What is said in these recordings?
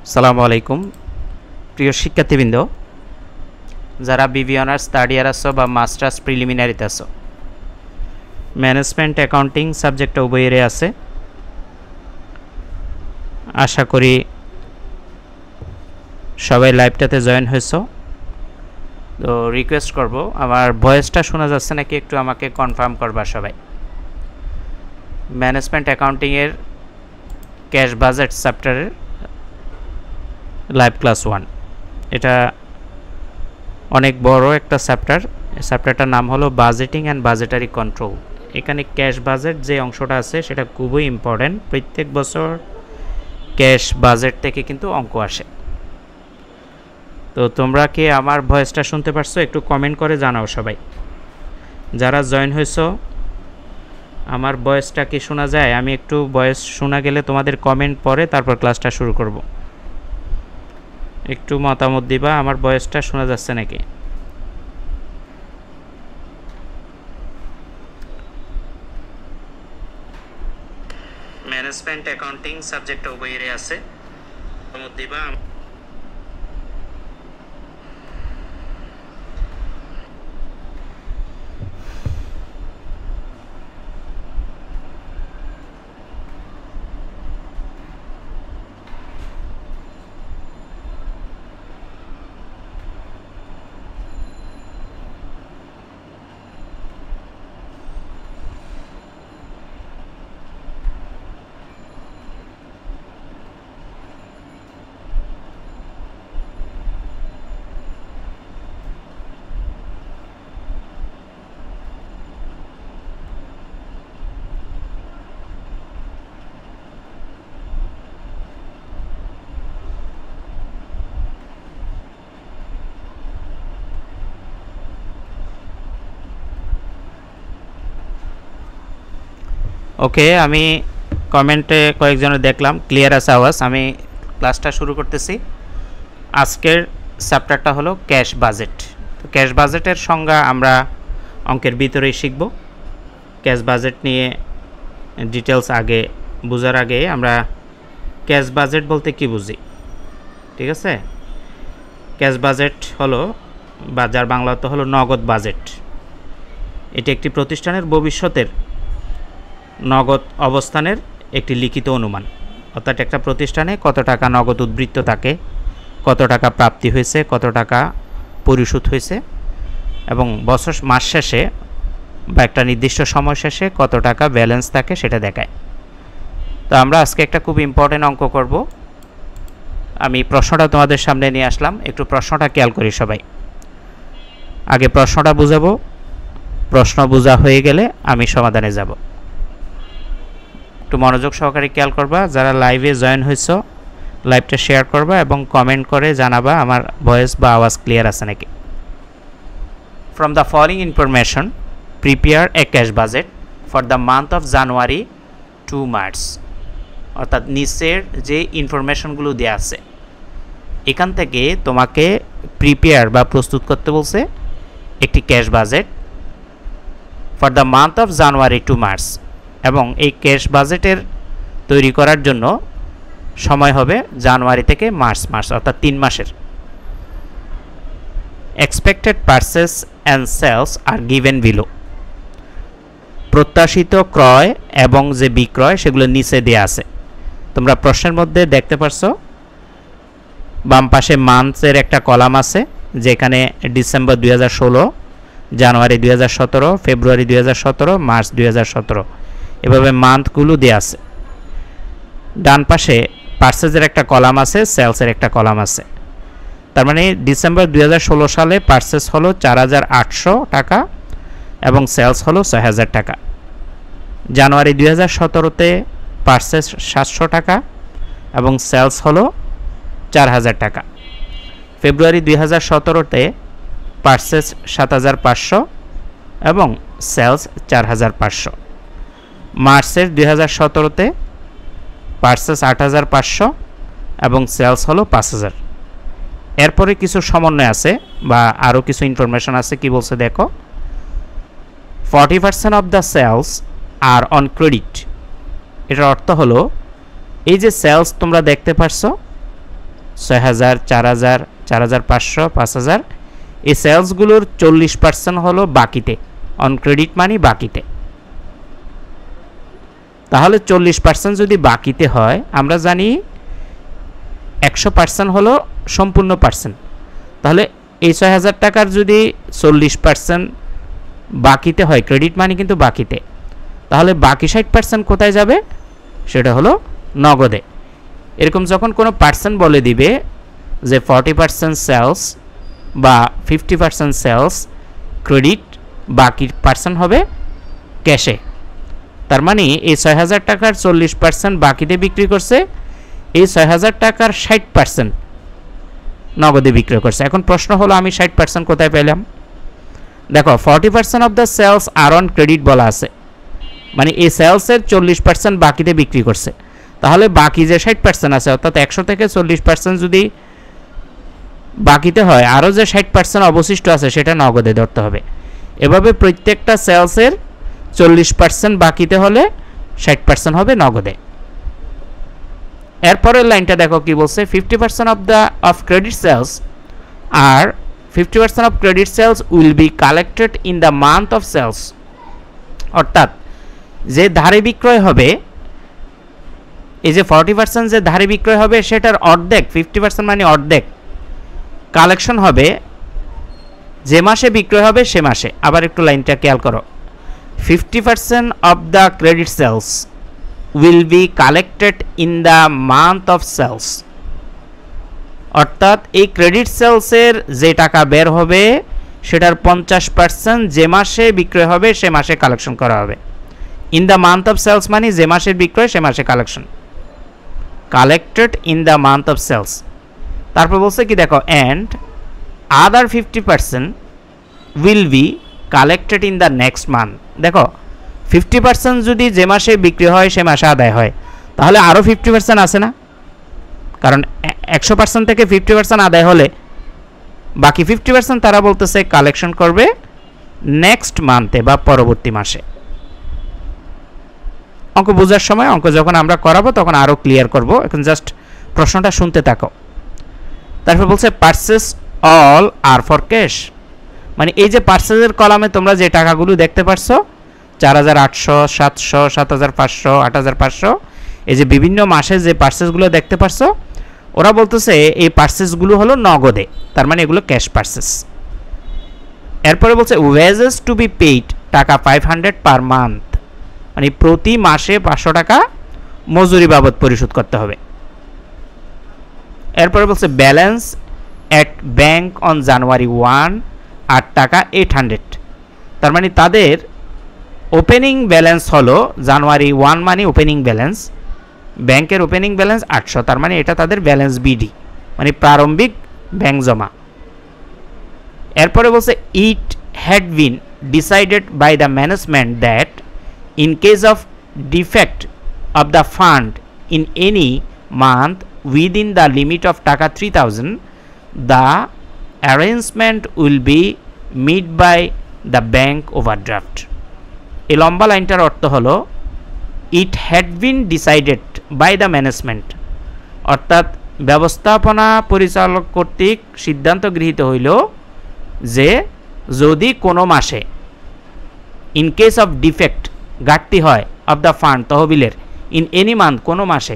আসসালামু আলাইকুম প্রিয় শিক্ষার্থীবৃন্দ, যারা বিবি অনার্স থার্ড ইয়ার আছো বা মাস্টার্স প্রিলিমিনারিতে আছো, ম্যানেজমেন্ট অ্যাকাউন্টিং সাবজেক্টটা উভয়েরই আছে। আশা করি সবাই লাইভটাতে জয়েন হয়েছো। তো রিকোয়েস্ট করব, আমার ভয়েসটা শোনা যাচ্ছে নাকি একটু আমাকে কনফার্ম করবা সবাই। ম্যানেজমেন্ট অ্যাকাউন্টিংয়ের ক্যাশ বাজেট চ্যাপ্টারের লাইভ ক্লাস 1, এটা অনেক বড় একটা চ্যাপ্টার। চ্যাপ্টারটার নাম হলো বাজেটিং অ্যান্ড বাজেটারি কন্ট্রোল। এখানে ক্যাশ বাজেট যে অংশটা আছে সেটা খুবই ইম্পর্ট্যান্ট। প্রত্যেক বছর ক্যাশ বাজেট থেকে কিন্তু অঙ্ক আসে। তো তোমরা কি আমার ভয়েসটা শুনতে পারছো? একটু কমেন্ট করে জানাও সবাই। যারা জয়েন হয়েছো, আমার ভয়েসটা কি শোনা যায়? আমি একটু ভয়েস শোনা গেলে তোমাদের কমেন্ট পরে তারপর ক্লাসটা শুরু করব। একটু মতামত দিবা, আমার ভয়েসটা শোনা যাচ্ছে নাকি? ম্যানেজমেন্ট অ্যাকাউন্টিং সাবজেক্টটা উভয়েরই আছে, মতামত দিবা। ওকে, আমি কমেন্টে কয়েকজনের দেখলাম ক্লিয়ার আছে আওয়াজ। আমি ক্লাসটা শুরু করতেছি। আজকের চ্যাপ্টারটা হলো ক্যাশ বাজেট। তো ক্যাশ বাজেটের সংজ্ঞা আমরা অঙ্কের ভিতরেই শিখব। ক্যাশ বাজেট নিয়ে ডিটেলস আগে বোঝার আগে আমরা ক্যাশ বাজেট বলতে কি বুঝি, ঠিক আছে? ক্যাশ বাজেট হলো বাজার বাংলাতে হলো নগদ বাজেট। এটি একটি প্রতিষ্ঠানের ভবিষ্যতের নগদ অবস্থানের একটি লিখিত অনুমান। অর্থাৎ একটা প্রতিষ্ঠানে কত টাকা নগদ উদ্বৃত্ত থাকে, কত টাকা প্রাপ্তি হয়েছে, কত টাকা পরিশোধ হয়েছে, এবং বছর মাস শেষে বা একটা নির্দিষ্ট সময় শেষে কত টাকা ব্যালেন্স থাকে সেটা দেখায়। তো আমরা আজকে একটা খুব ইম্পর্টেন্ট অঙ্ক করব। আমি প্রশ্নটা তোমাদের সামনে নিয়ে আসলাম, একটু প্রশ্নটা খেয়াল করি সবাই। আগে প্রশ্নটা বুঝাবো, প্রশ্ন বোঝা হয়ে গেলে আমি সমাধানে যাব। একটু মনোযোগ সহকারে খেয়াল করবা। যারা লাইভে জয়েন হয়েছো, লাইভটা শেয়ার করবা এবং কমেন্ট করে জানাবা আমার ভয়েস বা আওয়াজ ক্লিয়ার আছে নাকি। From the following information prepare a cash budget for the month of January to March. অর্থাৎ নিচের যে ইনফরমেশনগুলো দেওয়া আছে এখান থেকে তোমাকে প্রিপেয়ার বা প্রস্তুত করতে বলছে একটি cash budget for the month of January to March, এবং এই ক্যাশ বাজেটের তৈরি করার জন্য সময় হবে জানুয়ারি থেকে মার্চ মাস, অর্থাৎ 3 মাসের। Expected purchase and sales are given below. প্রত্যাশিত ক্রয় এবং যে বিক্রয় সেগুলো নিচে দেওয়া আছে। তোমরা প্রশ্নের মধ্যে দেখতে পারছো বাম পাশে মান্থসের একটা কলাম আছে, যেখানে ডিসেম্বর 2016, জানুয়ারি 2017, ফেব্রুয়ারি 2017, মার্চ 2017 এভাবে মান্থগুলো দেওয়া আছে। ডান পাশে পার্সেসের একটা কলাম আছে, সেলসের একটা কলাম আছে। তার মানে ডিসেম্বর 2016 সালে পার্সেস হলো 4800 টাকা এবং সেলস হলো 6000 টাকা। জানুয়ারি 2017তে পার্সেস 700 টাকা এবং সেলস হলো 4000 টাকা। ফেব্রুয়ারি 2017তে পার্সেস 7500 এবং সেলস 4500। মার্চের 2017তে পার্সেস 8500 এবং সেলস হলো 5000। এরপরে কিছু সমন্বয় আছে বা আরও কিছু ইনফরমেশন আছে। কি বলছে দেখো, 40% of the sales are on credit. এটার অর্থ হলো এই যে সেলস তোমরা দেখতে পাচ্ছ 6000, 4000, 4500, 5000, এই সেলসগুলোর 40% হলো বাকিতে, অন ক্রেডিট মানি বাকিতে। তাহলে 40% যদি বাকিতে হয়, আমরা জানি 100% হলো সম্পূর্ণ পার্সেন্ট। তাহলে এই 6000 টাকার যদি 40% বাকিতে হয়, ক্রেডিট মানি কিন্তু বাকিতে, তাহলে বাকি 60% কোথায় যাবে? সেটা হলো নগদে। এরকম যখন কোনো পার্সেন্ট বলে দিবে যে 40% সেলস বা 50% সেলস ক্রেডিট, বাকি পার্সেন্ট হবে ক্যাশে। তার মানে এই 6000 টাকার 40% বাকিতে বিক্রি করছে, এই 6000 টাকার 60% নগদে বিক্রি করছে। এখন প্রশ্ন হলো আমি 60% কোথায় পেলাম? দেখো 40% of the sales are on credit বলা আছে, মানে এই সেলসের 40% বাকিতে বিক্রি করছে। তাহলে বাকি যে 60% আছে, অর্থাৎ 100 থেকে 40% যদি বাকিতে হয়, আরও যে 60% অবশিষ্ট আছে সেটা নগদে ধরতে হবে। এভাবে প্রত্যেকটা সেলসের 40% বাকিতে হলে 60% হবে নগদে। এরপরের লাইনটা দেখো কি বলছে, 50% of credit sales are 50% of credit sales will be collected in the month of sales. অর্থাৎ যে ধারে বিক্রয় হবে, এই যে 40% যে ধারে বিক্রয় হবে সেটার অর্ধেক, 50% মানে অর্ধেক কালেকশন হবে যে মাসে বিক্রয় হবে সে মাসে। আবার একটু লাইনটা খেয়াল করো, 50% of the credit sales will be collected in the month of sales. অর্থাৎ এই ক্রেডিট সেলসের যে টাকা বের হবে সেটার 50% যে মাসে বিক্রয় হবে সে মাসে কালেকশন করা হবে। In the month of sales মানে যে মাসের বিক্রয় সে মাসে collection, collected in the month of sales. তারপর বলছে কি দেখো, and other 50% will be collected in the next month. দেখো 50% যদি যে মাসে বিক্রি হয় সে মাসে আদায় হয়, তাহলে আরও 50% আছে না? কারণ 100% থেকে 50% আদায় হলে বাকি 50% তারা বলতেছে কালেকশন করবে নেক্সট মান্থে বা পরবর্তী মাসে। অঙ্ক বোঝার সময়, অঙ্ক যখন আমরা করাবো তখন আরও ক্লিয়ার করব, এখন জাস্ট প্রশ্নটা শুনতে থাকো। তারপর বলছে purchase all are for cash, মানে এই যে পারচেসের কলামে তোমরা যে টাকাগুলো দেখতে পারছো 4800, 700, 7500, 8500, এই যে বিভিন্ন মাসে যে পারচেসগুলো দেখতে পারছো, ওরা বলতেছে এই পারচেসগুলো হলো নগদে, তার মানে এগুলো ক্যাশ পারচেস। এরপরে বলছে ওয়েজেস টু বি পেইড, টাকা 500 পার মান্থ, মানে প্রতি মাসে 500 টাকা মজুরি বাবদ পরিশোধ করতে হবে। এরপরে বলছে balance at bank on January 1 8 টাকা 800, তার মানে তাদের ওপেনিং ব্যালেন্স হলো জানুয়ারি 1 মানে ওপেনিং ব্যালেন্স, ব্যাংকের ওপেনিং ব্যালেন্স 800, তার মানে এটা তাদের ব্যালেন্স বিডি মানে প্রারম্ভিক ব্যাংক জমা। এরপরে বলছে it had been decided by the management that in case of defect of the fund in any month within the limit of টাকা 3000, the arrangement will be made by the bank overdraft. এই লম্বা লাইনটার অর্থ হলো it had been decided by the management, অর্থাৎ ব্যবস্থাপনা পরিচালক কর্তৃক সিদ্ধান্ত গৃহীত হইল যে যদি কোনো মাসে ইন কেস অফ ডিফেক্ট ঘাটতি হয় অফ দ্য ফান্ড তহবিলের, ইন এনি মান্থ কোনো মাসে,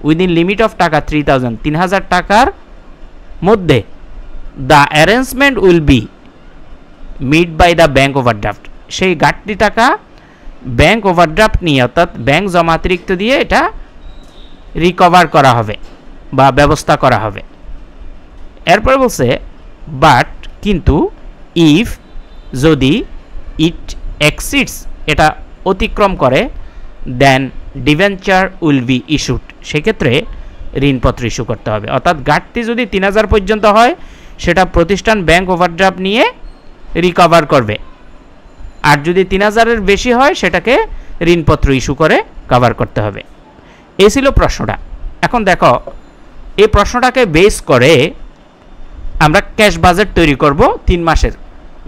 উইদিন লিমিট অফ টাকা 3000 3000 টাকার মধ্যে, the arrangement will be made by the bank overdraft, সেই ঘাটতি টাকা ব্যাংক ওভারড্রাফট নিয়ে অর্থাৎ ব্যাংক জমাতিরিক্ত দিয়ে এটা রিকভার করা হবে বা ব্যবস্থা করা হবে। এরপরে বলছে বাট কিন্তু ইফ যদি ইট এক্সিডস এটা অতিক্রম করে, দেন ডিভেঞ্চার উইল বি ইস্যুড, সেক্ষেত্রে ঋণপত্র ইস্যু করতে হবে। অর্থাৎ ঘাটতি যদি 3000 পর্যন্ত হয় সেটা প্রতিষ্ঠান ব্যাংক ওভারড্রাফট নিয়ে রিকভার করবে, আর যদি 3000-এর বেশি হয় সেটাকে ঋণপত্র ইস্যু করে কভার করতে হবে। এই ছিল প্রশ্নটা। এখন দেখো এই প্রশ্নটাকে বেস করে আমরা ক্যাশ বাজেট তৈরি করব 3 মাসের,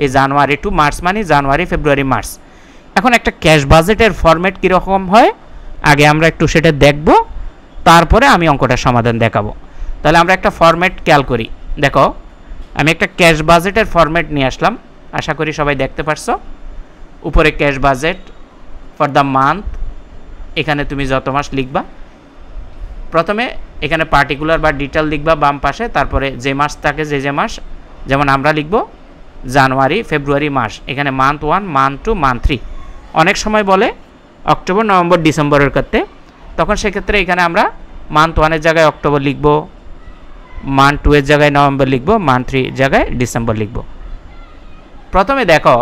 এই জানুয়ারি টু মার্চ মানে জানুয়ারি ফেব্রুয়ারি মার্চ। এখন একটা ক্যাশ বাজেটের ফরম্যাট কীরকম হয় আগে আমরা একটু সেটা দেখব, তারপরে আমি অঙ্কটার সমাধান দেখাবো। তাহলে আমরা একটা ফরম্যাট খেয়াল করি। দেখো আমি একটা ক্যাশ বাজেটের ফরম্যাট নিয়ে আসলাম, আশা করি সবাই দেখতে পারছো। উপরে cash budget for the month, এখানে তুমি যত মাস লিখবা, প্রথমে এখানে পার্টিকুলার বা ডিটেল লিখবা বাম পাশে, তারপরে যে মাস থাকে যে মাস, যেমন আমরা লিখব জানুয়ারি ফেব্রুয়ারি মাস, এখানে মান্থ 1 মান্থ 2 মান্থ 3। অনেক সময় বলে অক্টোবর নভেম্বর ডিসেম্বরের ক্ষেত্রে, তখন সেক্ষেত্রে এখানে আমরা মান্থ 1-এর জায়গায় অক্টোবর লিখব, মান্থ 2-এর জায়গায় নভেম্বর লিখব, মান্থ 3-এর জায়গায় ডিসেম্বর লিখব। প্রথমে দেখো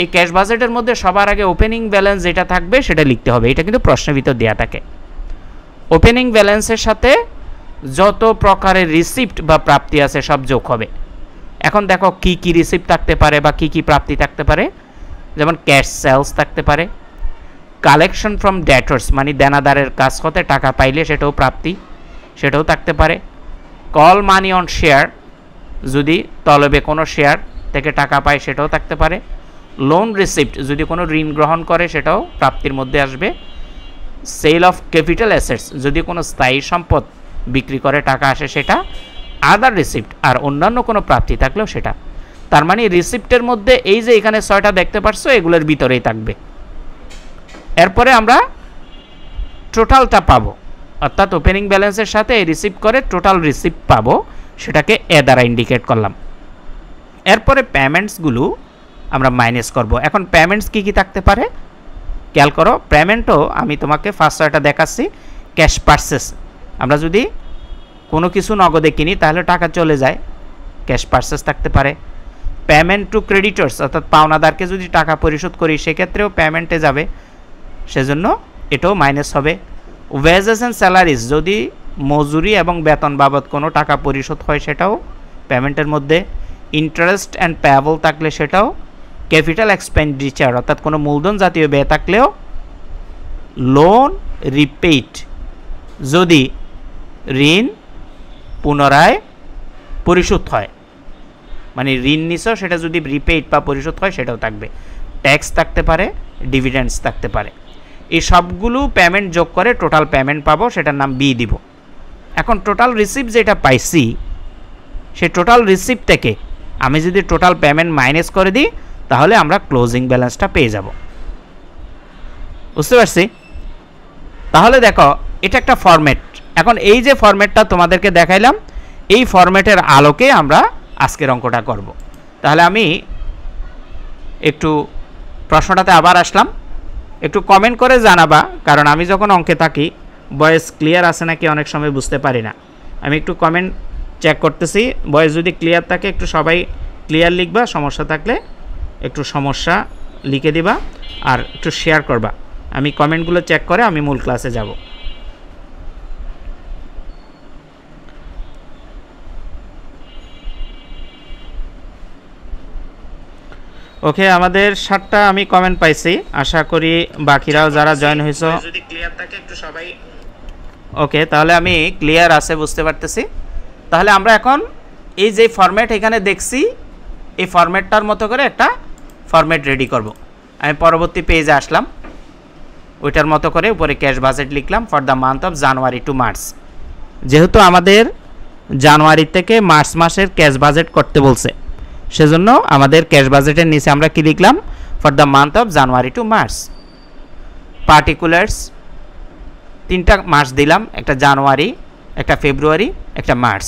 এই ক্যাশ বাজেটের মধ্যে সবার আগে ওপেনিং ব্যালেন্স যেটা থাকবে সেটা লিখতে হবে। এটা কিন্তু প্রশ্নের ভিতর দেওয়া থাকে। ওপেনিং ব্যালেন্সের সাথে যত প্রকারের রিসিপ্ট বা প্রাপ্তি আছে সব যোগ হবে। এখন দেখো কি কি রিসিপ্ট থাকতে পারে বা কি কি প্রাপ্তি থাকতে পারে, যেমন ক্যাশ সেলস থাকতে পারে, কালেকশন ফ্রম ডেটর্স মানে দেনাদারের কাছ হতে টাকা পাইলে সেটাও প্রাপ্তি, সেটাও থাকতে পারে। কল মানি অন শেয়ার, যদি তলবে কোনো শেয়ার থেকে টাকা পায় সেটাও থাকতে পারে। লোন রিসিপ্ট, যদি কোনো ঋণ গ্রহণ করে সেটাও প্রাপ্তির মধ্যে আসবে। সেল অফ ক্যাপিটাল অ্যাসেটস, যদি কোনো স্থায়ী সম্পদ বিক্রি করে টাকা আসে সেটা। আদার রিসিপ্ট, আর অন্যান্য কোনো প্রাপ্তি থাকলেও সেটা। তার মানে রিসিপ্টের মধ্যে এই যে এখানে 6টা দেখতে পারছো এগুলোর ভিতরেই থাকবে। এরপরে আমরা টোটালটা পাবো, অর্থাৎ ওপেনিং ব্যালেন্সের সাথে এই রিসিপ্ট করে টোটাল রিসিপ্ট পাবো, সেটাকে এ দ্বারা ইন্ডিকেট করলাম। এরপরে পেমেন্টসগুলো আমরা মাইনাস করব। এখন পেমেন্টস কি কি থাকতে পারে খেয়াল করো। পেমেন্টও আমি তোমাকে ফার্স্ট 6টা দেখাচ্ছি। ক্যাশ পারচেস, আমরা যদি কোনো কিছু নগদে কিনি তাহলে টাকা চলে যায়, ক্যাশ পারচেস থাকতে পারে। পেমেন্ট টু ক্রেডিটর্স, অর্থাৎ পাওনাদারকে যদি টাকা পরিশোধ করি সেক্ষেত্রেও পেমেন্টে যাবে, সেজন্য এটাও মাইনাস হবে। ওয়েজেস অ্যান্ড স্যালারিজ, যদি মজুরি এবং বেতন বাবদ কোনো টাকা পরিশোধ হয় সেটাও পেমেন্টের মধ্যে। ইন্টারেস্ট অ্যান্ড পেয়েবল থাকলে সেটাও। ক্যাপিটাল এক্সপেন্ডিচার, অর্থাৎ কোনো মূলধন জাতীয় ব্যয় থাকলেও। লোন রিপেইড, যদি ঋণ পুনরায় পরিশোধ হয়, মানে ঋণ নিছ সেটা যদি রিপেইড বা পরিশোধ হয় সেটাও থাকবে। ট্যাক্স থাকতে পারে, ডিভিডেন্ডস থাকতে পারে। এই সবগুলো পেমেন্ট যোগ করে টোটাল পেমেন্ট পাবো, সেটার নাম বি দিব। এখন টোটাল রিসিপ্ট যেটা পাইছি সেই টোটাল রিসিপ্ট থেকে আমি যদি টোটাল পেমেন্ট মাইনাস করে দিই তাহলে আমরা ক্লোজিং ব্যালেন্সটা পেয়ে যাব। বুঝতে পারছি? তাহলে দেখো এটা একটা ফরম্যাট। এখন এই যে ফরম্যাটটা তোমাদেরকে দেখাইলাম, এই ফরম্যাটের আলোকে আমরা আজকের অঙ্কটা করব। তাহলে আমি একটু প্রশ্নটাতে আবার আসলাম, একটু কমেন্ট করে জানাবা, কারণ আমি যখন অঙ্কে থাকি ভয়েস ক্লিয়ার আছে নাকি অনেক সময় বুঝতে পারি না। আমি একটু কমেন্ট চেক করতেছি, ভয়েস যদি ক্লিয়ার থাকে একটু সবাই ক্লিয়ার লিখবা, সমস্যা থাকলে একটু সমস্যা লিখে দিবা আর একটু শেয়ার করবা। আমি কমেন্টগুলো চেক করে আমি মূল ক্লাসে যাব। ওকে, আমাদের 7টা আমি কমেন্ট পাইছি, আশা করি বাকিরাও যারা জয়েন হয়েছে যদি ক্লিয়ার থাকে একটু সবাই। ওকে, তাহলে আমি ক্লিয়ার আছে বুঝতে পারতেছি। তাহলে আমরা এখন এই যে ফরম্যাট এখানে দেখছি এই ফরম্যাটটার মতো করে একটা ফরম্যাট রেডি করব। আমি পরবর্তী পেজে আসলাম, ওইটার মতো করে উপরে ক্যাশ বাজেট লিখলাম for the month of January to March. যেহেতু আমাদের জানুয়ারি থেকে মার্চ মাসের ক্যাশ বাজেট করতে বলছে, সেজন্য আমাদের ক্যাশ বাজেটের নিচে আমরা কি লিখলাম, for the month of January to March. Particulars 3টা মাস দিলাম, একটা জানুয়ারি, একটা ফেব্রুয়ারি, একটা মার্চ।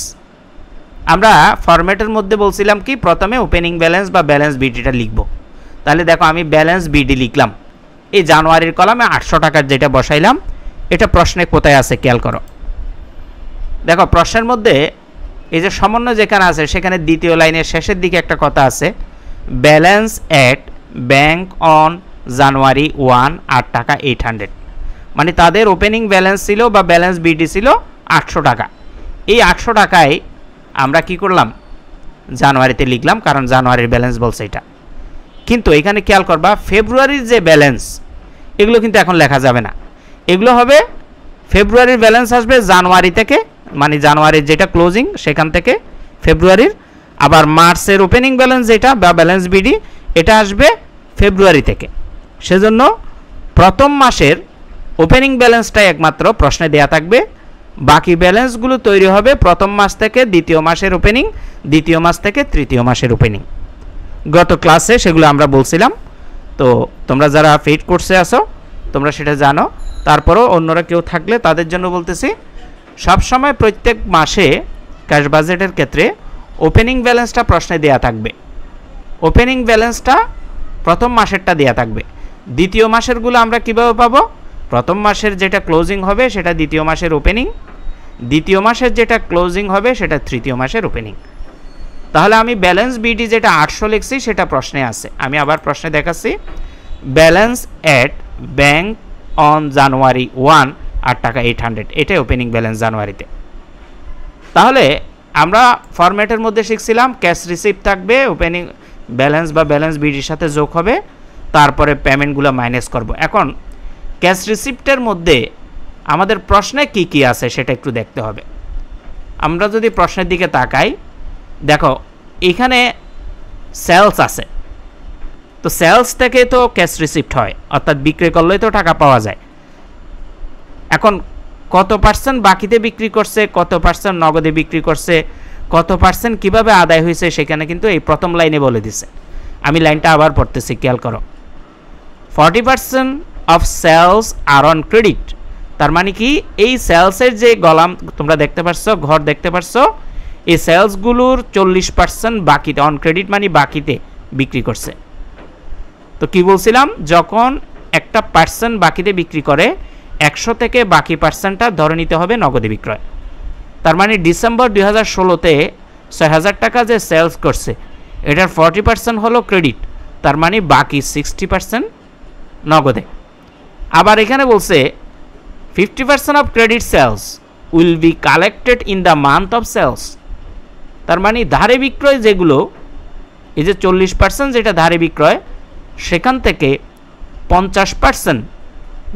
আমরা ফরম্যাটের মধ্যে বলছিলাম কি প্রথমে ওপেনিং ব্যালেন্স বা ব্যালেন্স বিডিটা লিখব। তাহলে দেখো আমি ব্যালেন্স বিডি লিখলাম, এই জানুয়ারির কলামে 800 টাকার যেটা বসাইলাম, এটা প্রশ্নে কোথায় আছে খেয়াল করো। দেখো প্রশ্নের মধ্যে এই যে সমন্বয় যেখানে আছে সেখানে দ্বিতীয় লাইনের শেষের দিকে একটা কথা আছে, balance at bank on January 1 8 টাকা 800, মানে তাদের ওপেনিং ব্যালেন্স ছিল বা ব্যালেন্স বিডি ছিল 800 টাকা। এই 800 টাকায় আমরা কি করলাম, জানুয়ারিতে লিখলাম, কারণ জানুয়ারির ব্যালেন্স বলছে এটা। কিন্তু এখানে খেয়াল করবা ফেব্রুয়ারির যে ব্যালেন্স এগুলো কিন্তু এখন লেখা যাবে না, এগুলো হবে ফেব্রুয়ারির ব্যালেন্স আসবে জানুয়ারি থেকে, মানে জানুয়ারির যেটা ক্লোজিং সেখান থেকে ফেব্রুয়ারির, আবার মার্চের ওপেনিং ব্যালেন্স যেটা বা ব্যালেন্স বিডি এটা আসবে ফেব্রুয়ারি থেকে। সেজন্য প্রথম মাসের ওপেনিং ব্যালেন্সটাই একমাত্র প্রশ্নে দেয়া থাকবে বাকি ব্যালেন্সগুলো তৈরি হবে প্রথম মাস থেকে দ্বিতীয় মাসের ওপেনিং, দ্বিতীয় মাস থেকে তৃতীয় মাসের ওপেনিং। গত ক্লাসে সেগুলো আমরা বলছিলাম, তো তোমরা যারা পেইড কোর্সে আসো তোমরা সেটা জানো। তারপরও অন্যরা কেউ থাকলে তাদের জন্য বলতেছি, সবসময় প্রত্যেক মাসে ক্যাশ বাজেটের ক্ষেত্রে ওপেনিং ব্যালেন্সটা প্রশ্নে দেয়া থাকবে। ওপেনিং ব্যালেন্সটা প্রথম মাসেরটা দেয়া থাকবে। দ্বিতীয় মাসেরগুলো আমরা কীভাবে পাবো? প্রথম মাসের যেটা ক্লোজিং হবে সেটা দ্বিতীয় মাসের ওপেনিং, দ্বিতীয় মাসের যেটা ক্লোজিং হবে সেটা তৃতীয় মাসের ওপেনিং। তাহলে আমি ব্যালেন্স বিডি যেটা 800 লিখছি সেটা প্রশ্নে আছে। আমি আবার প্রশ্নে দেখাচ্ছি, balance at bank on January 1 8 টাকা 800, এটাই ওপেনিং ব্যালেন্স জানুয়ারিতে। তাহলে আমরা ফরম্যাটের মধ্যে শিখছিলাম ক্যাশ রিসিপ্ট থাকবে, ওপেনিং ব্যালেন্স বা ব্যালেন্স বিডির সাথে যোগ হবে, তারপরে পেমেন্টগুলো মাইনাস করব। এখন ক্যাশ রিসিপ্টের মধ্যে আমাদের প্রশ্নে কি কি আছে সেটা একটু দেখতে হবে। আমরা যদি প্রশ্নের দিকে তাকাই, দেখো এখানে সেলস আছে, তো সেলস থেকে তো ক্যাশ রিসিপ্ট হয়, অর্থাৎ বিক্রি করলেই তো টাকা পাওয়া যায়। এখন কত পার্সেন্ট বাকিতে বিক্রি করছে, কত পার্সেন্ট নগদে বিক্রি করছে, কত পার্সেন্ট কীভাবে আদায় হয়েছে সেখানে কিন্তু এই প্রথম লাইনে বলে দিছে। আমি লাইনটা আবার পড়তেছি, খেয়াল করো। 40% of sales are on credit, তার মানে কি এই সেলসের যে গলাম তোমরা দেখতে পাচ্ছ, ঘর দেখতে পাচ্ছ, এই সেলসগুলোর 40% বাকিতে, অন ক্রেডিট মানে বাকিতে বিক্রি করছে। তো কি বলছিলাম, যখন একটা পার্সেন্ট বাকিতে বিক্রি করে 100 থেকে বাকি পার্সেন্টটা ধরে নিতে হবে নগদে বিক্রয়। তার মানে ডিসেম্বর 2016-তে 6000 টাকা যে সেলস করছে এটার 40% হলো ক্রেডিট, তার মানে বাকি 60% নগদে। আবার এখানে বলছে 50% of credit sales will be collected in the month of sales, তার মানে ধারে বিক্রয় যেগুলো, এই যে 40% যেটা ধারে বিক্রয়, সেখান থেকে 50%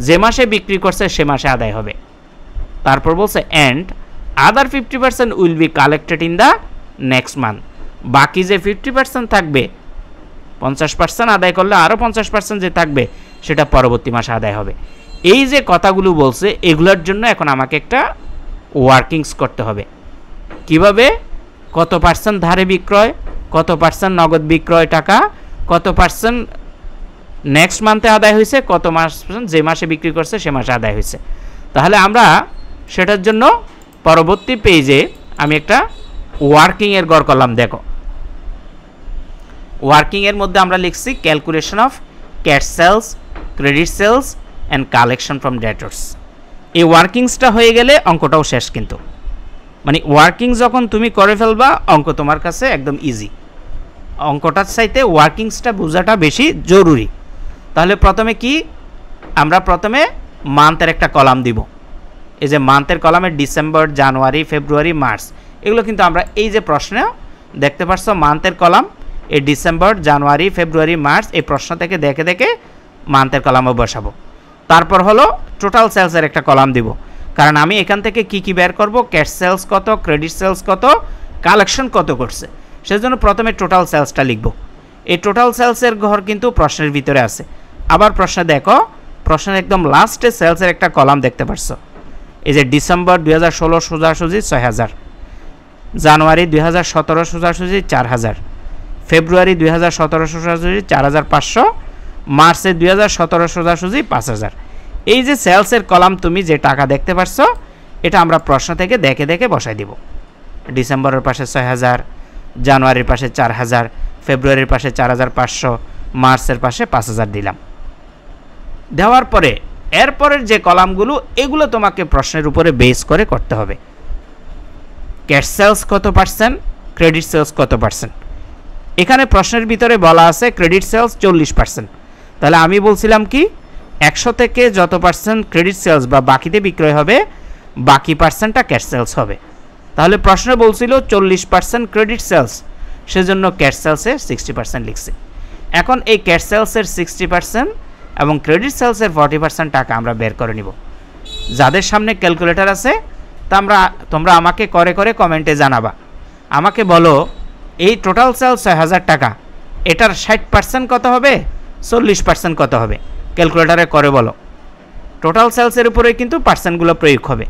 যে মাসে বিক্রি করছে সে মাসে আদায় হবে। তারপর বলছে and other 50% will be collected in the next month, বাকি যে 50% থাকবে, 50% আদায় করলে আরও 50% যে থাকবে সেটা পরবর্তী মাসে আদায় হবে। এই যে কথাগুলো বলছে এগুলোর জন্য এখন আমাকে একটা ওয়ার্কিংস করতে হবে। কিভাবে? কত পার্সেন্ট ধারে বিক্রয়, কত পার্সেন্ট নগদ বিক্রয় টাকা, কত পার্সেন্ট নেক্সট মান্থে আদায় হয়েছে, কত পার্সেন্ট যে মাসে বিক্রি করছে সে মাসে আদায় হয়েছে। তাহলে আমরা সেটার জন্য পরবর্তী পেজে আমি একটা ওয়ার্কিংয়ের গড় করলাম। দেখো ওয়ার্কিংয়ের মধ্যে আমরা লিখছি calculation of cash sales, credit sales and collection from debtors. এই ওয়ার্কিংসটা হয়ে গেলে অঙ্কটাও শেষ। কিন্তু মানে ওয়ার্কিং যখন তুমি করে ফেলবা অঙ্ক তোমার কাছে একদম ইজি। অঙ্কটার চাইতে ওয়ার্কিংসটা বোঝাটা বেশি জরুরি। তাহলে প্রথমে কি, আমরা প্রথমে মান্থের একটা কলাম দিব। এই যে মান্থের কলামে ডিসেম্বর, জানুয়ারি, ফেব্রুয়ারি, মার্চ, এগুলো কিন্তু আমরা এই যে প্রশ্নে দেখতে পাচ্ছ মান্থের কলাম, এই ডিসেম্বর, জানুয়ারি, ফেব্রুয়ারি, মার্চ, এই প্রশ্ন থেকে দেখে দেখে মান্থের কলামও বসাবো। তারপর হলো টোটাল সেলসের একটা কলাম দিব, কারণ আমি এখান থেকে কি কি বের করব, ক্যাশ সেলস কত, ক্রেডিট সেলস কত, কালেকশন কত করছে, সেজন্য প্রথমে টোটাল সেলসটা লিখব। এই টোটাল সেলসের ঘর কিন্তু প্রশ্নের ভিতরে আছে। আবার প্রশ্নে দেখো, প্রশ্নের একদম লাস্টে সেলসের একটা কলাম দেখতে পাচ্ছ। এই যে ডিসেম্বর 2016 সোজাসুজি 6000, জানুয়ারি 2017 সোজাসুজি 4000, ফেব্রুয়ারি 2017 সোজাসুজি 4500, মার্চে 2017 সোজাসুজি 5000। এই যে সেলসের কলাম তুমি যে টাকা দেখতে পাচ্ছ এটা আমরা প্রশ্ন থেকে দেখে দেখে বসাই দিব। ডিসেম্বরের পাশে 6000, জানুয়ারির পাশে 4000, ফেব্রুয়ারির পাশে 4500, মার্চের পাশে 5000 দিলাম। দেওয়ার পরে এরপরের যে কলামগুলো এগুলো তোমাকে প্রশ্নের উপরে বেস করে করতে হবে। ক্যাশ সেলস কত পার্সেন্ট, ক্রেডিট সেলস কত পার্সেন্ট। এখানে প্রশ্নের ভিতরে বলা আছে ক্রেডিট সেলস 40%। তাহলে আমি বলছিলাম কি 100 থেকে যত পার্সেন্ট ক্রেডিট সেলস বা বাকিতে বিক্রয় হবে বাকি পার্সেন্টটা ক্যাশ সেলস হবে। তাহলে প্রশ্নে বলছিল 40% ক্রেডিট সেলস, সেজন্য ক্যাশ সেলসের 60% লিখছি। এখন এই ক্যাশ সেলসের 60% এবং ক্রেডিট সেলসের 40% টাকা আমরা বের করে নিব। যাদের সামনে ক্যালকুলেটর আছে তোমরা আমাকে করে করে কমেন্টে জানাবা। আমাকে বলো এই টোটাল সেলস 6000 টাকা, এটার 60% কত হবে, 40% কত হবে, ক্যালকুলেটারে করে বলো। টোটাল সেলসের উপরে কিন্তু পার্সেন্টগুলো প্রয়োগ হবে,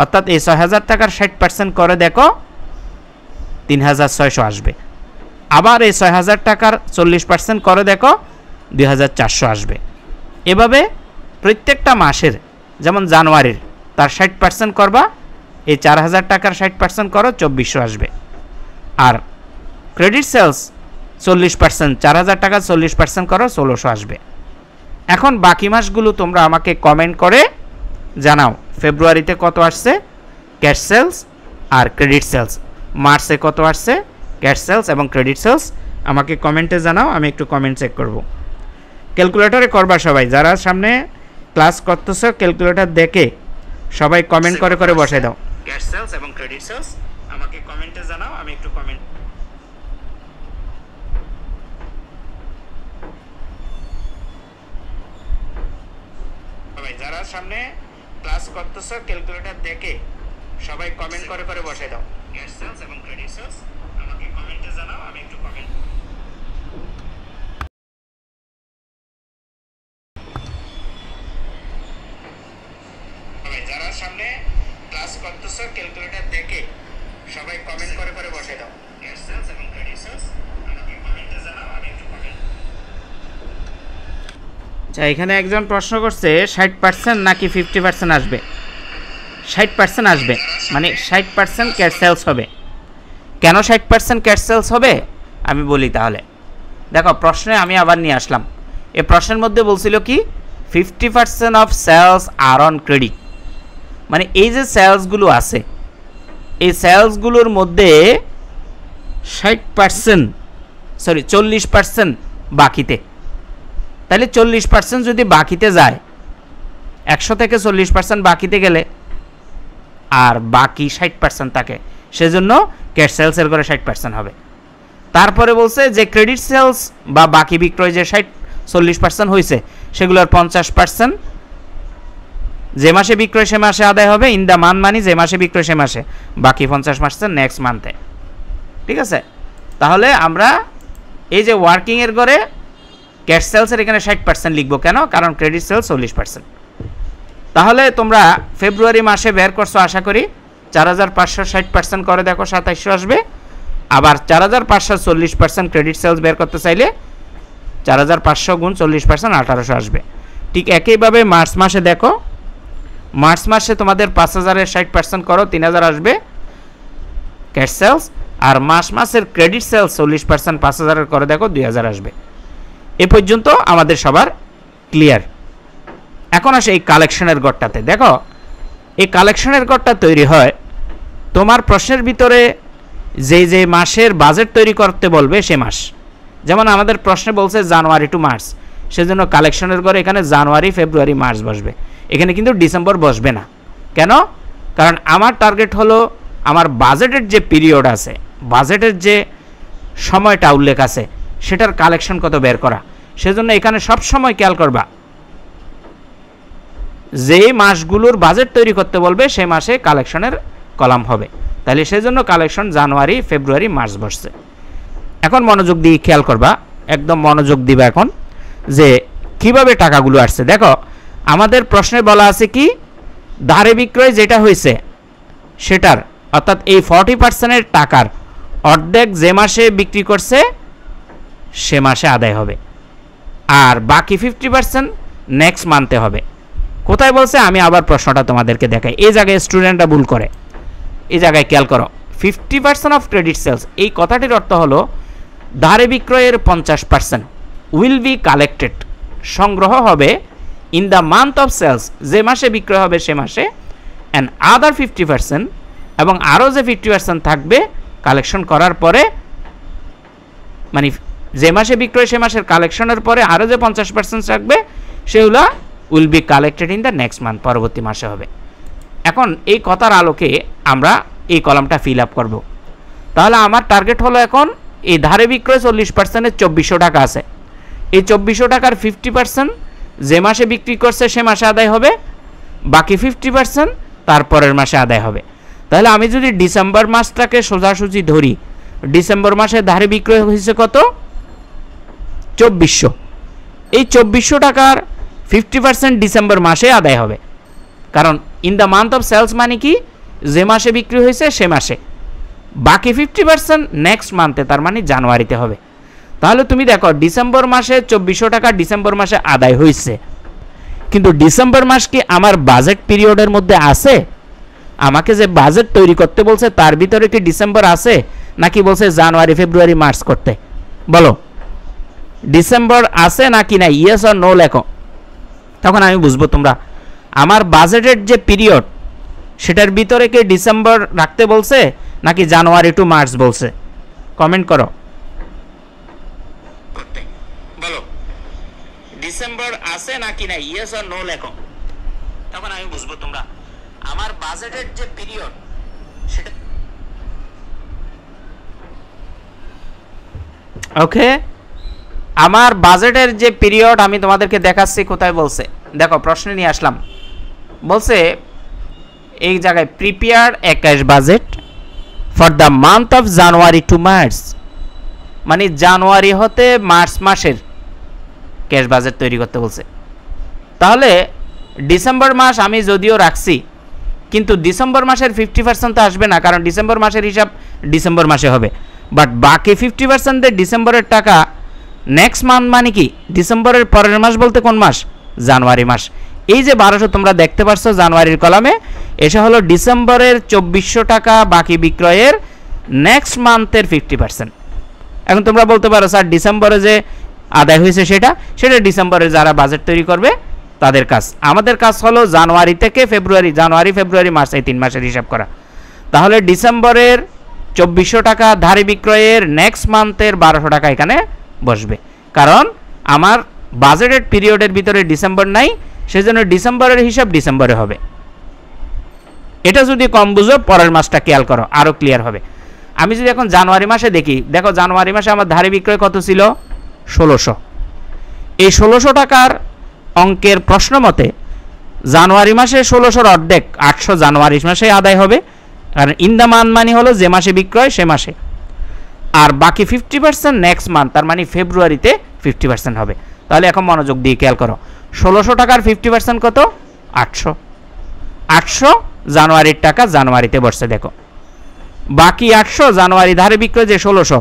অর্থাৎ এই ৬০০০ টাকার ৬০% করে দেখো ৩৬০০ আসবে। আবার এই ৬০০০ টাকার ৪০% করে দেখো ২৪০০ আসবে। এভাবে প্রত্যেকটা মাসের, যেমন জানুয়ারির তার ৬০% করবা, এই ৪০০০ টাকার ৬০% করো ২৪০০ আসবে। আর ক্রেডিট সেলস ৪০%, ৪০০০ টাকা ৪০% করো ১৬০০ আসবে। এখন বাকি মাসগুলো তোমরা আমাকে কমেন্ট করে জানাও ফেব্রুয়ারিতে কত আসছে ক্যাশ সেলস আর ক্রেডিট সেলস, মার্চে কত আসছে ক্যাশ সেলস এবং ক্রেডিট সেলস, আমাকে কমেন্টে জানাও, আমি একটু কমেন্ট চেক করব। ক্যালকুলেটরে করবা সবাই, যারা সামনে ক্লাস করতেছ ক্যালকুলেটর দেখে সবাই কমেন্ট করে করে বসাই দাও ক্যাশ সেলস এবং ক্রেডিট সেলস, আমাকে কমেন্টে জানাও, আমি একটু কমেন্ট। সবাই যারা সামনে ক্লাস করতেছ ক্যালকুলেটর দেখে সবাই কমেন্ট করে করে বসাই দাও ক্যাশ সেলস এবং ক্রেডিট সেলস, আমাকে কমেন্টে জানাও, আমি একটু কমেন্ট। সবাই যারা সামনে ক্লাস করতেছ ক্যালকুলেটর দেখে সবাই কমেন্ট করে করে বসাই দাও ক্যাশ সেলস এবং ক্রেডিট সেলস, আমাকে কমেন্টে জানাও, আমি একটু কমেন্ট। আচ্ছা, এখানে একজন প্রশ্ন করছে 60% নাকি 50% আসবে? 60% আসবে, মানে 60% ক্যাশ সেলস হবে। কেন 60% ক্যাশ সেলস হবে আমি বলি তাহলে। দেখো প্রশ্নে আমি আবার নিয়ে আসলাম, এই প্রশ্নের মধ্যে বলছিল কি 50% of sales are on credit, মানে এই যে সেলসগুলো আছে এই সেলসগুলোর মধ্যে 40% বাকিতে। তাহলে 40% যদি বাকিতে যায়, 100 থেকে 40% বাকিতে গেলে আর বাকি 60% থাকে, সেজন্য ক্যাশ সেলসের করে 60% হবে। তারপরে বলছে যে ক্রেডিট সেলস বা বাকি বিক্রয় যে 40% হয়েছে সেগুলোর 50% যে মাসে বিক্রয় সে মাসে আদায় হবে, ইন দ্য মান্থ মানি যে মাসে বিক্রয় সে মাসে, বাকি 50% নেক্সট মান্থে। ঠিক আছে, তাহলে আমরা এই যে ওয়ার্কিংয়ের ঘরে ক্যাশ সেলসের এখানে 60% লিখবো, কেন? কারণ ক্রেডিট সেলস 40%। তাহলে তোমরা ফেব্রুয়ারি মাসে বের করছো আশা করি, 4500 60% করে দেখো 2700 আসবে। আবার 4500 40% ক্রেডিট সেলস বের করতে চাইলে 4500 গুণ 40% 1800 আসবে। ঠিক একইভাবে মার্চ মাসে দেখো, মার্চ মাসে তোমাদের 5000-এর 60% করো 3000 আসবে ক্যাশ সেলস, আর মাসের ক্রেডিট সেলস 40% 5000-এর করে দেখো 2000 আসবে। এ পর্যন্ত আমাদের সবার ক্লিয়ার। এখন আসে এই কালেকশনের গড়টাতে। দেখো এই কালেকশনের গড়টা তৈরি হয় তোমার প্রশ্নের ভিতরে যে যে মাসের বাজেট তৈরি করতে বলবে সে মাস। যেমন আমাদের প্রশ্নে বলছে জানুয়ারি টু মার্চ, সেজন্য কালেকশনের গড়ে এখানে জানুয়ারি ফেব্রুয়ারি মার্চ বসবে, এখানে কিন্তু ডিসেম্বর বসবে না। কেন? কারণ আমার টার্গেট হলো আমার বাজেটের যে পিরিয়ড আছে, বাজেটের যে সময়টা উল্লেখ আছে সেটার কালেকশন কত বের করা। সেজন্য এখানে সব সময় খেয়াল করবা যে মাসগুলোর বাজেট তৈরি করতে বলবে সে মাসে কালেকশনের কলাম হবে। তাহলে সেজন্য কালেকশন জানুয়ারি ফেব্রুয়ারি মার্চ বসছে। এখন মনোযোগ দিয়ে খেয়াল করবা, একদম মনোযোগ দিবা এখন যে কিভাবে টাকাগুলো আসছে। দেখো আমাদের প্রশ্নে বলা আছে কি ধারে বিক্রয় যেটা হয়েছে সেটার, অর্থাৎ এই 40%-এর টাকার অর্ধেক যে মাসে বিক্রি করছে সে মাসে আদায় হবে, আর বাকি 50% নেক্সট মান্থে হবে। কোথায় বলছে আমি আবার প্রশ্নটা তোমাদেরকে দেখাই, এই জায়গায় স্টুডেন্টরা ভুল করে, এই জায়গায় খেয়াল করো। 50% অফ ক্রেডিট সেলস, এই কথাটির অর্থ হলো ধারে বিক্রয়ের 50% উইল বি কালেক্টেড, সংগ্রহ হবে in the month of sales, যে মাসে বিক্রয় হবে সে মাসে, অ্যান্ড আদার 50% এবং আরও যে 50% থাকবে কালেকশন করার পরে, মানে যে মাসে বিক্রয় সে মাসের কালেকশনের পরে আরও যে 50% থাকবে সেগুলো will be collected in the next month, পরবর্তী মাসে হবে। এখন এই কথার আলোকে আমরা এই কলামটা ফিল আপ করব। তাহলে আমার টার্গেট হলো এখন এই ধারে বিক্রয় 40%-এর 2400 টাকা আছে, এই 2400 টাকার 50% যে মাসে বিক্রি করছে সে মাসে আদায় হবে, বাকি 50% তারপরের মাসে আদায় হবে। তাহলে আমি যদি ডিসেম্বর মাসটাকে সোজাসুজি ধরি, ডিসেম্বর মাসে ধারে বিক্রয় হয়েছে কত 2400, এই 2400 টাকার 50% ডিসেম্বর মাসে আদায় হবে। কারণ in the month of sales মানে কি, যে মাসে বিক্রি হয়েছে সে মাসে, বাকি 50% নেক্সট মান্থে, তার মানে জানুয়ারিতে হবে। তাহলে তুমি দেখো ডিসেম্বর মাসে 2400 টাকা ডিসেম্বর মাসে আদায় হয়েছে, কিন্তু ডিসেম্বর মাস কি আমার বাজেট পিরিয়ডের মধ্যে আছে? আমাকে যে বাজেট তৈরি করতে বলছে তার ভিতরে কি ডিসেম্বর আছে, নাকি বলছে জানুয়ারি ফেব্রুয়ারি মার্চ করতে? বলো ডিসেম্বর আছে নাকি না, ইয়েস অর নো লেখো, তখন আমি বুঝবো তোমরা আমার বাজেটের যে পিরিয়ড সেটার ভিতরে কি ডিসেম্বর রাখতে বলছে নাকি জানুয়ারি টু মার্চ বলছে। কমেন্ট করো, বলো ডিসেম্বর আছে নাকি না, ইয়েস অর নো লেখো, তখন আমি বুঝবো তোমরা আমার বাজেটের যে পিরিয়ড সেটা। ওকে, আমার বাজেটের যে পিরিয়ড আমি তোমাদেরকে দেখাচ্ছি কোথায় বলছে, দেখো প্রশ্নে নিয়ে আসলাম, বলছে এই জায়গায় prepare a cash budget for the month of January to March, মানে জানুয়ারি হতে মার্চ মাসের ক্যাশ বাজেট তৈরি করতে বলছে। তাহলে ডিসেম্বর মাস আমি যদিও রাখছি, কিন্তু ডিসেম্বর মাসের 50% তো আসবে না, কারণ ডিসেম্বর মাসের হিসাব ডিসেম্বর মাসে হবে, বাট বাকি 50% ডিসেম্বরের টাকা নেক্সট মান্থ মানে কি ডিসেম্বরের পরের মাস বলতে কোন মাস, জানুয়ারি মাস। এই যে 1200 তোমরা দেখতে পাচ্ছ জানুয়ারির কলামে, এসে হলো ডিসেম্বরের 2400 টাকা বাকি বিক্রয়ের নেক্সট মান্থের 50%। এখন তোমরা বলতে পারো স্যার ডিসেম্বরে যে আদায় হয়েছে সেটা ডিসেম্বরে যারা বাজেট তৈরি করবে তাদের কাজ, আমাদের কাজ হলো জানুয়ারি থেকে ফেব্রুয়ারি, জানুয়ারি ফেব্রুয়ারি মার্চ এই 3 মাসের হিসাব করা। তাহলে ডিসেম্বরের 2400 টাকা ধারে বিক্রয়ের নেক্সট মান্থের 1200 টাকা এখানে বসবে, কারণ আমার বাজেটের পিরিয়ডের ভিতরে ডিসেম্বর নাই, সেজন্য ডিসেম্বরের হিসাব ডিসেম্বরে হবে। এটা যদি কম বুঝো পরের মাসটা খেয়াল করো, আরও ক্লিয়ার হবে। আমি যদি এখন জানুয়ারি মাসে দেখি, দেখো জানুয়ারি মাসে আমার ধারে বিক্রয় কত ছিল, 1600। এই 1600 টাকার অঙ্কের প্রশ্ন মতে জানুয়ারি মাসে 1600-র অর্ধেক 800 জানুয়ারি মাসে আদায় হবে, কারণ ইন দ্য মান্থ মানে হলো যে মাসে বিক্রয় সে মাসে, আর বাকি 50% নেক্সট মান্থ, তার মানে ফেব্রুয়ারিতে 50% হবে। তাহলে এখন মনোযোগ দিয়ে খেয়াল করো, 1600 টাকার 50% কত, 800। 800 জানুয়ারির টাকা জানুয়ারিতে বসছে, দেখো বাকি 800 জানুয়ারি ধারে বিক্রয় যে 1600,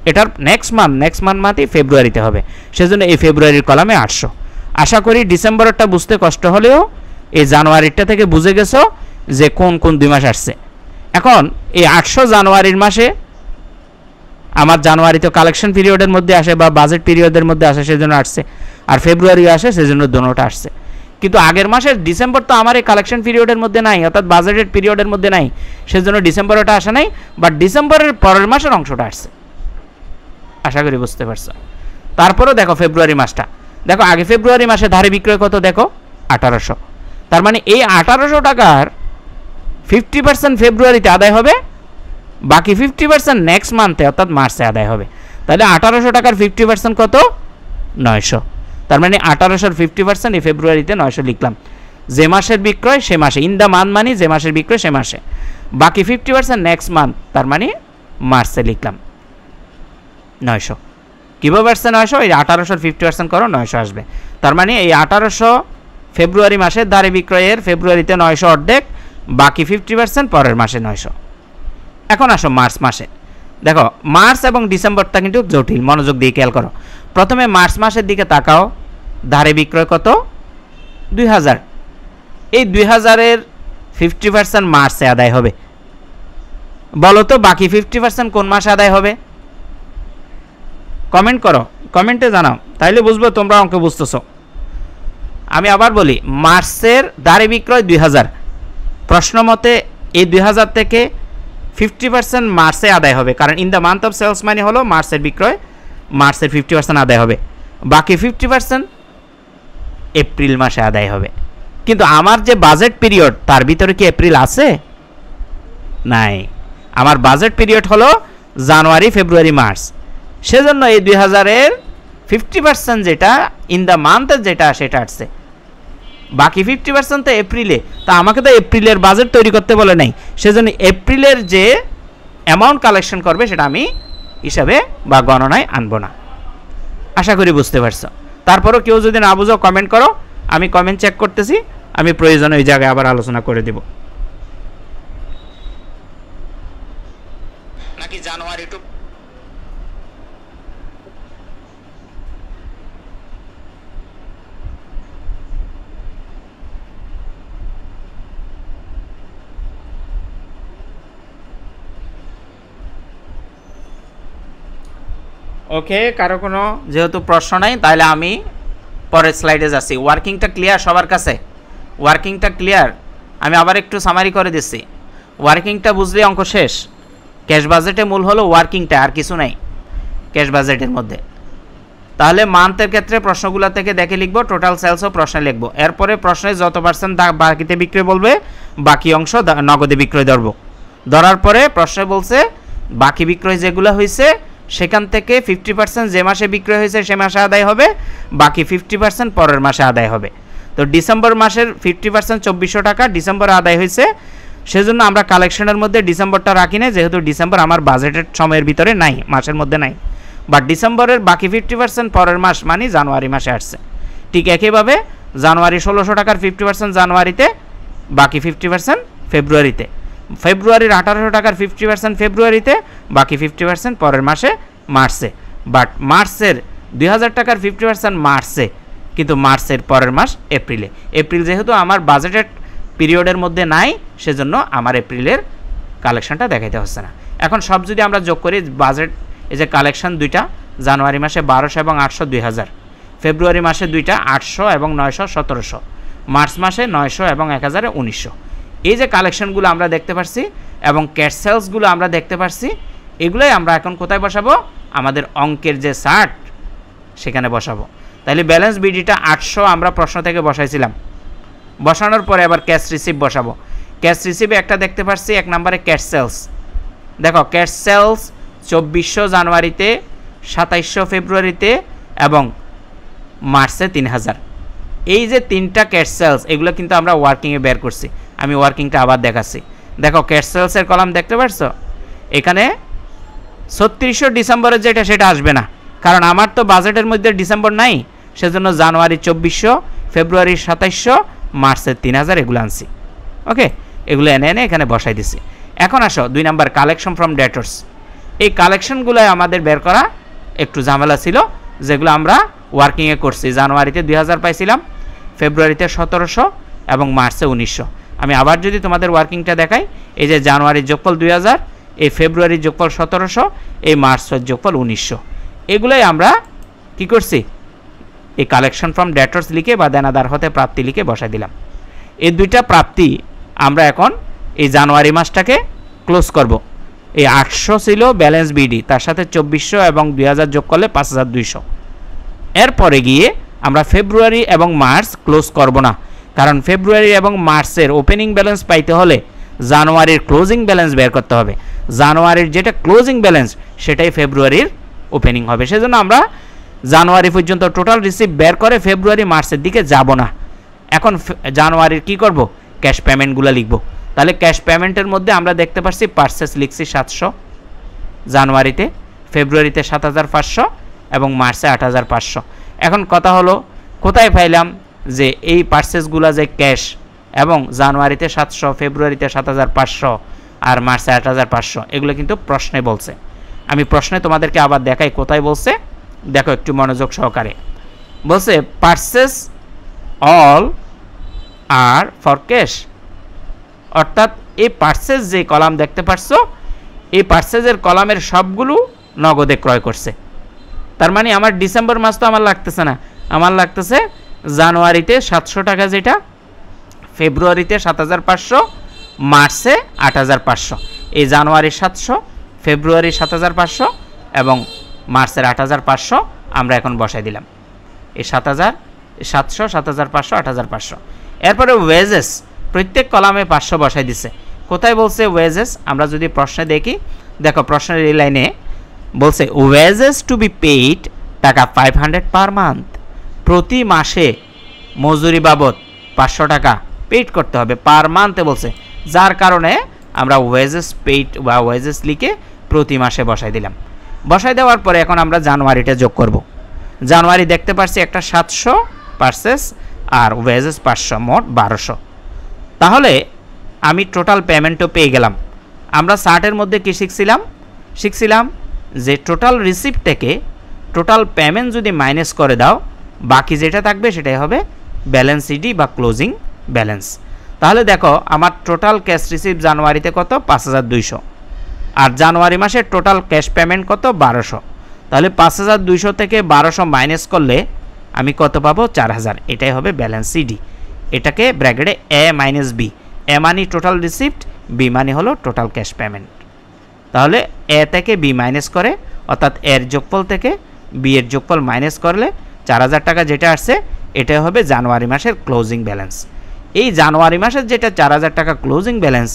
এটার নেক্সট মান্থ মানে ফেব্রুয়ারিতে হবে, সেজন্য এই ফেব্রুয়ারির কলামে 800। আশা করি ডিসেম্বরেরটা বুঝতে কষ্ট হলেও এই জানুয়ারিটা থেকে বুঝে গেছো যে কোন কোন 2 মাস আসছে। এখন এই 800 জানুয়ারির মাসে আমার জানুয়ারি তো কালেকশন পিরিয়ডের মধ্যে আসে বা বাজেট পিরিয়ডের মধ্যে আসে, সেজন্য আসছে, আর ফেব্রুয়ারি আসে সেজন্য দুটোটা আসছে। কিন্তু আগের মাসের ডিসেম্বর তো আমার এই কালেকশন পিরিয়ডের মধ্যে নাই, অর্থাৎ বাজেটের পিরিয়ডের মধ্যে নাই, সেজন্য ডিসেম্বরটা আসে নাই, বাট ডিসেম্বরের পরের মাসের অংশটা আসছে। আশা করি বুঝতে পারছো। তারপরেও দেখো ফেব্রুয়ারি মাসটা, দেখো আগে ফেব্রুয়ারি মাসে ধারে বিক্রয় কত, দেখো 1800, তার মানে এই 1800 টাকার 50% ফেব্রুয়ারিতে আদায় হবে, বাকি 50% নেক্সট মান্থে অর্থাৎ মার্চে আদায় হবে। তাহলে 1800 টাকার 50% কত, 900, তার মানে 1800-র 50% এই ফেব্রুয়ারিতে 900 লিখলাম। যে মাসের বিক্রয় সে মাসে, ইন দ্য মান্থ মানে যে মাসের বিক্রয় সে মাসে, বাকি 50% নেক্সট মান্থ, তার মানে মার্চে লিখলাম 900। কীভাবে আসছে 900, এই 1800-র 50% করো 900 আসবে, তার মানে এই 1800 ফেব্রুয়ারি মাসের ধারে বিক্রয়ের ফেব্রুয়ারিতে 900 অর্ধেক, বাকি 50% পরের মাসে 900। এখন আসো মার্চ মাসে, দেখো মার্চ এবং ডিসেম্বরটা কিন্তু জটিল, মনোযোগ দিয়ে খেয়াল করো। প্রথমে মার্চ মাসের দিকে তাকাও, ধারে বিক্রয় কত, 2000। এই 2000-এর 50% মার্চে আদায় হবে, বলো তো বাকি 50% কোন মাসে আদায় হবে? কমেন্ট করো, কমেন্টে জানাও, তাইলে বুঝবো তোমরা অঙ্ক বুঝতেছো। আমি আবার বলি, মার্চের ধারে বিক্রয় 2000, প্রশ্ন মতে এই 2000 থেকে 50% মার্চে আদায় হবে, কারণ in the month of sales মানে হলো মার্চের বিক্রয়, মার্চের 50% আদায় হবে, বাকি 50% এপ্রিল মাসে আদায় হবে। কিন্তু আমার যে বাজেট পিরিয়ড তার ভিতরে কি এপ্রিল আছে? নাই, আমার বাজেট পিরিয়ড হলো জানুয়ারি ফেব্রুয়ারি মার্চ, সেজন্য এই 2000-এর 50% যেটা ইন দ্য মান্থের যেটা সেটা আসছে, বাকি 50% তো এপ্রিলে। তা আমাকে তো এপ্রিলের বাজেট তৈরি করতে বলে নাই, সেজন্য এপ্রিলের যে অ্যামাউন্ট কালেকশন করবে সেটা আমি হিসাবে বা গণনায় আনবো না। আশা করি বুঝতে পারছো। তারপরও কেউ যদি না বুঝো কমেন্ট করো, আমি কমেন্ট চেক করতেছি, আমি প্রয়োজনে ওই জায়গায় আবার আলোচনা করে দেব। নাকি জানুয়ারি টু ওকে, কারো কোনো যেহেতু প্রশ্ন নাই তাহলে আমি পরের স্লাইডে যাচ্ছি। ওয়ার্কিংটা ক্লিয়ার সবার কাছে? ওয়ার্কিংটা ক্লিয়ার? আমি আবার একটু সামারি করে দিচ্ছি। ওয়ার্কিংটা বুঝলে অঙ্ক শেষ। ক্যাশ বাজেটে মূল হলো ওয়ার্কিংটা, আর কিছু নাই ক্যাশ বাজেটের মধ্যে। তাহলে মান্থের ক্ষেত্রে প্রশ্নগুলো থেকে দেখে লিখবো, টোটাল সেলসও প্রশ্নে লিখবো। এরপরে প্রশ্নে যত পার্সেন্ট বাকিতে বিক্রয় বলবে বাকি অংশ নগদে বিক্রয় ধরবো। ধরার পরে প্রশ্নে বলছে বাকি বিক্রয় যেগুলো হয়েছে সেখান থেকে 50% যে মাসে বিক্রয় হয়েছে সে মাসে আদায় হবে, বাকি 50% পরের মাসে আদায় হবে। তো ডিসেম্বর মাসের 50% 2400 টাকা ডিসেম্বরে আদায় হয়েছে, সেজন্য আমরা কালেকশনের মধ্যে ডিসেম্বরটা রাখি না, যেহেতু ডিসেম্বর আমার বাজেটের সময়ের ভিতরে নাই, মাসের মধ্যে নাই। বাট ডিসেম্বরের বাকি 50% পরের মাস মানে জানুয়ারি মাসে আসছে। ঠিক একইভাবে জানুয়ারি 1600 টাকার 50% জানুয়ারিতে, বাকি 50% ফেব্রুয়ারিতে। ফেব্রুয়ারির 1800 টাকার 50% ফেব্রুয়ারিতে, বাকি 50% পরের মাসে মার্চে। বাট মার্চের 2000 টাকার 50% মার্চে, কিন্তু মার্চের পরের মাস এপ্রিলে। এপ্রিল যেহেতু আমার বাজেটের পিরিয়ডের মধ্যে নাই, সেজন্য আমার এপ্রিলের কালেকশনটা দেখাইতে হচ্ছে না। এখন সব যদি আমরা যোগ করি বাজেট, এই যে কালেকশন দুইটা, জানুয়ারি মাসে 1200 এবং 800 2000, ফেব্রুয়ারি মাসে দুইটা 800 এবং 900 1700, মার্চ মাসে 900 এবং 1000 1900। এই যে কালেকশনগুলো আমরা দেখতে পাচ্ছি এবং ক্যাশ সেলসগুলো আমরা দেখতে পাচ্ছি, এগুলোই আমরা এখন কোথায় বসাবো? আমাদের অঙ্কের যে চার্ট সেখানে বসাবো। তাহলে ব্যালেন্স বিডিটা 800 আমরা প্রশ্ন থেকে বসাইছিলাম, বসানোর পরে আবার ক্যাশ রিসিভ বসাবো। ক্যাশ রিসিভে একটা দেখতে পাচ্ছি 1 নম্বরে ক্যাশ সেলস। দেখো ক্যাশ সেলস 2400 জানুয়ারিতে, 2700 ফেব্রুয়ারিতে এবং মার্চে 3000। এই যে তিনটা ক্যাশ সেলস, এগুলো কিন্তু আমরা ওয়ার্কিংয়ে বের করছি। আমি ওয়ার্কিংটা আবার দেখাচ্ছি। দেখো ক্যাশ সেলসের কলাম দেখতে পাচ্ছো, এখানে 3600 ডিসেম্বরের যেটা সেটা আসবে না, কারণ আমার তো বাজেটের মধ্যে ডিসেম্বর নাই, সেজন্য জানুয়ারি 2400, ফেব্রুয়ারি 2700, মার্চের 3000 এগুলো আনছি। ওকে, এগুলো এনে এখানে বসাই দিছি। এখন আসো 2 নাম্বার কালেকশন ফ্রম ডেটর্স। এই কালেকশনগুলো আমাদের বের করা একটু ঝামেলা ছিল, যেগুলো আমরা ওয়ার্কিংয়ে করছি। জানুয়ারিতে 2000 পাইছিলাম, ফেব্রুয়ারিতে 1700 এবং মার্চে 1900। আমি আবার যদি তোমাদের ওয়ার্কিংটা দেখাই, এই যে জানুয়ারির যোগফল 2000, এই ফেব্রুয়ারির যোগফল 1700, এই মার্চের যোগফল 1900। এগুলোই আমরা কি করছি? এই কালেকশন ফ্রম ডেটর্স লিখে বা দেনাদার হতে প্রাপ্তি লিখে বসাই দিলাম। এই দুইটা প্রাপ্তি আমরা এখন এই জানুয়ারি মাসটাকে ক্লোজ করব। এই 800 ছিল ব্যালেন্স বিডি, তার সাথে 2400 এবং 2000 যোগ করলে 5200। এরপরে গিয়ে আমরা ফেব্রুয়ারি এবং মার্চ ক্লোজ করব না, কারণ ফেব্রুয়ারি এবং মার্চের ওপেনিং ব্যালেন্স পাইতে হলে জানুয়ারির ক্লোজিং ব্যালেন্স বের করতে হবে। জানুয়ারির যেটা ক্লোজিং ব্যালেন্স সেটাই ফেব্রুয়ারির ওপেনিং হবে। সেজন্য আমরা জানুয়ারি পর্যন্ত টোটাল রিসিভ বের করে ফেব্রুয়ারি মার্চের দিকে যাব না। এখন জানুয়ারির কি করব? ক্যাশ পেমেন্টগুলো লিখব। তাহলে ক্যাশ পেমেন্টের মধ্যে আমরা দেখতে পাচ্ছি পার্সেস লিখছি 700 জানুয়ারিতে, ফেব্রুয়ারিতে 7500 এবং মার্চে 8500। এখন কথা হলো কোথায় পাইলাম যে এই পার্সেসগুলো যে ক্যাশ এবং জানুয়ারিতে 700, ফেব্রুয়ারিতে 7500 আর মার্চে 8500, এগুলো কিন্তু প্রশ্নে বলছে। আমি প্রশ্নে তোমাদেরকে আবার দেখাই কোথায় বলছে, দেখো একটু মনোযোগ সহকারে। বলছে purchase all are for cash, অর্থাৎ এই পার্সেস যে কলাম দেখতে পাচ্ছ, এই পার্সেসের কলামের সবগুলো নগদে ক্রয় করছে। তার মানে আমার ডিসেম্বর মাস তো আমার লাগতেছে না, আমার লাগতেছে জানুয়ারিতে 700 টাকা যেটা, ফেব্রুয়ারিতে 7500, মার্চে 8500। এই জানুয়ারির 700, ফেব্রুয়ারির 7500 এবং মার্চের 8500 আমরা এখন বসাই দিলাম। এই 7000, 700, 7500, 8500। এরপরে ওয়েজেস প্রত্যেক কলামে 500 বসাই দিছে। কোথায় বলছে ওয়েজেস? আমরা যদি প্রশ্নে দেখি, দেখো প্রশ্নের এই লাইনে বলছে ওয়েজেস টু বি পেইড টাকা 500 পার মান্থ, প্রতি মাসে মজুরি বাবদ 500 টাকা পেইড করতে হবে পার মান্থে বলছে, যার কারণে আমরা ওয়েজেস পেইড বা ওয়েজেস লিখে প্রতি মাসে বসাই দিলাম। বসাই দেওয়ার পরে এখন আমরা জানুয়ারিটা যোগ করব। জানুয়ারি দেখতে পাচ্ছি একটা 700 পার্সেস, আর ওয়েজেস 500, মোট 1200। তাহলে আমি টোটাল পেমেন্টও পেয়ে গেলাম। আমরা চার্টের মধ্যে কি শিখছিলাম যে টোটাল রিসিপ্ট থেকে টোটাল পেমেন্ট যদি মাইনাস করে দাও, বাকি যেটা থাকবে সেটাই হবে ব্যালেন্স সিডি বা ক্লোজিং ব্যালেন্স। তাহলে দেখো আমার টোটাল ক্যাশ রিসিপ্ট জানুয়ারিতে কত 5200, আর জানুয়ারি মাসের টোটাল ক্যাশ পেমেন্ট কত 1200। তাহলে 5200 থেকে 1200 মাইনাস করলে আমি কত পাবো 4000। এটাই হবে ব্যালেন্স সিডি। এটাকে ব্র্যাকেটে এ মাইনাস বি, এ মানি টোটাল রিসিপ্ট, বি মানি হলো টোটাল ক্যাশ পেমেন্ট। তাহলে এ থেকে বি মাইনাস করে, অর্থাৎ এর যোগফল থেকে বি এর যোগফল মাইনাস করলে 4000 টাকা যেটা আসছে এটাই হবে জানুয়ারি মাসের ক্লোজিং ব্যালেন্স। এই জানুয়ারি মাসের যেটা 4000 টাকা ক্লোজিং ব্যালেন্স,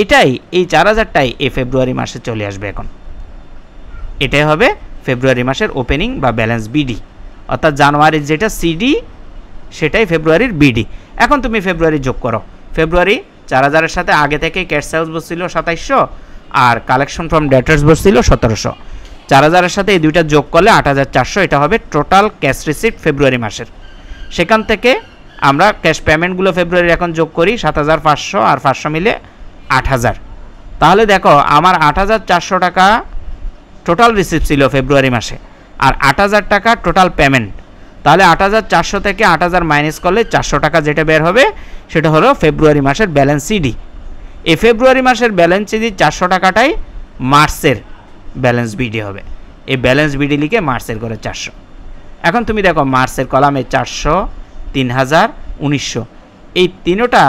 এই 4000টাই এই ফেব্রুয়ারি মাসে চলে আসবে। এখন এটাই হবে ফেব্রুয়ারি মাসের ওপেনিং বা ব্যালেন্স বিডি, অর্থাৎ জানুয়ারির যেটা সিডি সেটাই ফেব্রুয়ারির বিডি। এখন তুমি ফেব্রুয়ারি যোগ করো। ফেব্রুয়ারি 4000-এর সাথে আগে থেকে ক্যাশ সেলস বসছিল 2700 আর কালেকশন ফ্রম ডেটার্স বসছিল 1700। 4000-এর সাথে এই দুইটা যোগ করলে 8400, এটা হবে টোটাল ক্যাশ রিসিপ্ট ফেব্রুয়ারি মাসের। সেখান থেকে আমরা ক্যাশ পেমেন্টগুলো ফেব্রুয়ারির এখন যোগ করি, 7500 আর 500 মিলে 8000। তাহলে দেখো আমার 8400 টাকা টোটাল রিসিপ্ট ছিল ফেব্রুয়ারি মাসে, আর 8000 টাকা টোটাল পেমেন্ট। তাহলে 8400 থেকে 8000 মাইনাস করলে 400 টাকা যেটা বের হবে সেটা হলো ফেব্রুয়ারি মাসের ব্যালেন্স সিডি। এই ফেব্রুয়ারি মাসের ব্যালেন্স সিডি 400 টাকাটাই মার্চের ব্যালেন্স বিডি হবে। এই ব্যালেন্স বিডি লিখে মার্চের করে 400। এখন তুমি দেখো মার্চের কলামে 400, 3000, 1900, এই তিনোটা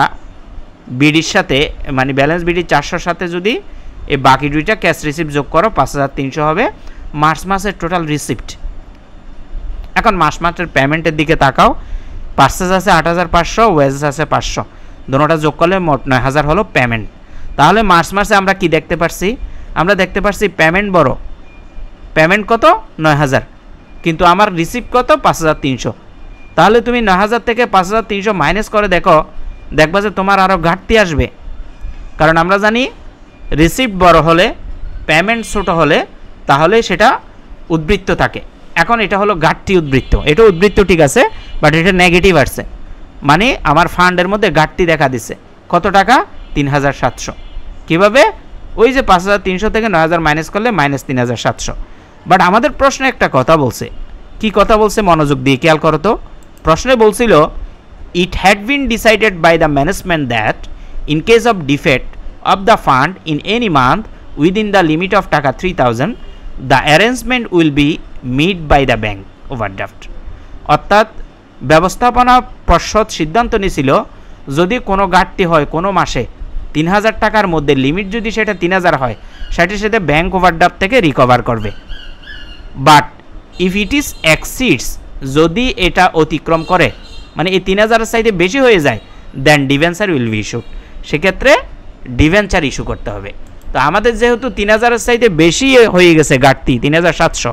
বিডির সাথে মানে ব্যালেন্স বিডি 400-র সাথে যদি এই বাকি দুইটা ক্যাশ রিসিপ্ট যোগ করো 5300 হবে মার্চ মাসের টোটাল রিসিপ্ট। এখন মাস মাসের পেমেন্টের দিকে তাকাও, পার্সেস আছে 8500, ওয়েজেস আছে 500, দুটোটা যোগ করলে মোট 9000 হলো পেমেন্ট। তাহলে মার্চ মাসে আমরা কি দেখতে পারছি? আমরা দেখতে পারছি পেমেন্ট বড়, পেমেন্ট কত 9000, কিন্তু আমার রিসিপ্ট কত 5300। তাহলে তুমি 9000 থেকে 5300 মাইনাস করে দেখবা যে তোমার আরও ঘাটতি আসবে। কারণ আমরা জানি রিসিপ্ট বড় হলে পেমেন্ট ছোট হলে তাহলে সেটা উদ্বৃত্ত থাকে। এখন এটা হলো ঘাটতি উদ্বৃত্ত, এটা উদ্বৃত্ত ঠিক আছে, বাট এটা নেগেটিভ আসছে, মানে আমার ফান্ডের মধ্যে ঘাটতি দেখা দিচ্ছে। কত টাকা? 3700। কীভাবে? ওই যে 5300 থেকে 9000 মাইনাস করলে মাইনাস 3700। বাট আমাদের প্রশ্নে একটা কথা বলছে, কি কথা বলছে মনোযোগ দিয়ে খেয়াল করো তো। প্রশ্নে বলছিল it had been decided by the management that in case of defect of the fund in any month within the limit of টাকা 3000 the arrangement will be made by the bank overdraft. অর্থাৎ ব্যবস্থাপনা পর্ষদ সিদ্ধান্ত নিয়েছিল যদি কোনো ঘাটতি হয় কোনো মাসে 3000 টাকার মধ্যে, লিমিট যদি সেটা 3000 হয়, সেটার সাথে ব্যাঙ্ক ওভারড্রাফট থেকে রিকভার করবে। But if it is exceeds, যদি এটা অতিক্রম করে মানে এই 3000-এর চাইতে বেশি হয়ে যায়, দেন ডিভেঞ্চার উইল বি ইস্যুড, সেক্ষেত্রে ডিভেঞ্চার ইস্যু করতে হবে। তো আমাদের যেহেতু 3000-এর চাইতে বেশি হয়ে গেছে ঘাটতি 3700,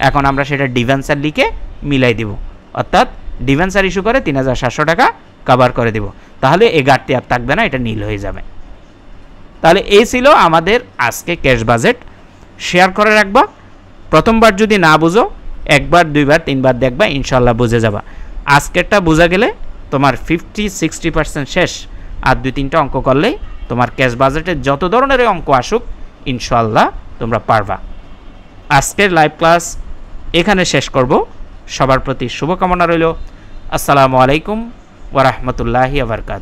এখন আমরা সেটা ডিভেঞ্চার লিখে মিলাই দিব, অর্থাৎ ডিভেঞ্চার ইস্যু করে 3700 টাকা কভার করে দেব। তাহলে এই ঘাটতি আর থাকবে না, এটা নীল হয়ে যাবে। তাহলে এই ছিল আমাদের আজকে ক্যাশ বাজেট। শেয়ার করে রাখবা, প্রথমবার যদি না বুঝো একবার, দুইবার, তিনবার দেখবা, ইনশাল্লাহ বুঝে যাবা। আজকেরটা বোঝা গেলে তোমার 50-60% শেষ। আর 2-3টা অঙ্ক করলেই তোমার ক্যাশ বাজেটের যত ধরনের অঙ্ক আসুক ইনশাল্লাহ তোমরা পারবা। আজকের লাইভ ক্লাস এখানে শেষ করব। সবার প্রতি শুভকামনা রইল। আসসালামু আলাইকুম ওয়া রাহমাতুল্লাহি ওয়া বারাকাতুহু।